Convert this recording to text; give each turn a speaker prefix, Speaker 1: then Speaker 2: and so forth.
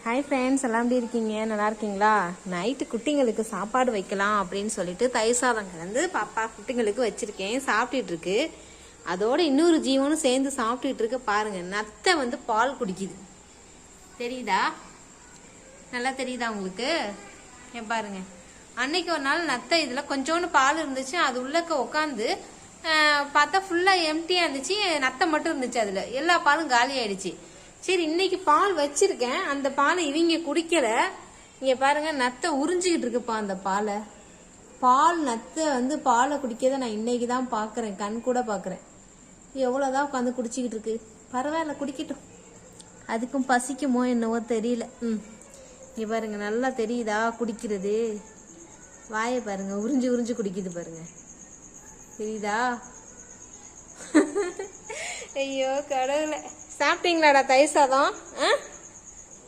Speaker 1: Hi friends, எல்லாம் எப்படி இருக்கீங்க? நல்லா இருக்கீங்களா? நைட்டு குட்டிங்களுக்கு சாப்பாடு வைக்கலாம் அப்படின்னு சொல்லிட்டு தயிர் சாதம் கலந்து பாப்பா குட்டிங்களுக்கு வச்சிருக்கேன். சாப்பிட்டுட்டு இருக்கு. அதோட இன்னொரு ஜீவனும் சேர்ந்து சாப்பிட்டுட்டு இருக்க. பாருங்க, நத்தை வந்து பால் குடிக்குது. தெரியுதா? நல்லா தெரியுதா உங்களுக்கு? ஏன் பாருங்க, அன்னைக்கு ஒரு நாள் நத்தை இதுல கொஞ்சோண்டு பால் இருந்துச்சு. அது உள்ளக்க உட்காந்து பார்த்தா ஃபுல்லா எம்டியா இருந்துச்சு. நத்தை மட்டும் இருந்துச்சு. அதுல எல்லா பாலும் காலி ஆயிடுச்சு. சரி, இன்னைக்கு பால் வச்சிருக்கேன். அந்த பாலை இவங்க குடிக்கல. இங்க பாருங்க, நத்தை உறிஞ்சிக்கிட்டு இருக்குப்பா அந்த பாலை. நத்தை வந்து பாலை குடிக்கத நான் இன்னைக்கு தான் பாக்குறேன், கண் கூட பாக்குறேன். எவ்வளவுதான் உட்காந்து குடிச்சுக்கிட்டு இருக்கு. பரவாயில்ல, குடிக்கட்டும். அதுக்கும் பசிக்குமோ என்னவோ தெரியல. இங்க பாருங்க, நல்லா தெரியுதா குடிக்கிறது? வாயை பாருங்க, உறிஞ்சு உறிஞ்சு குடிக்குது பாருங்க. தெரியுதா? ஐயோ கடவுளே. சாப்பிட்டீங்களாடா தயிர் சாதம்?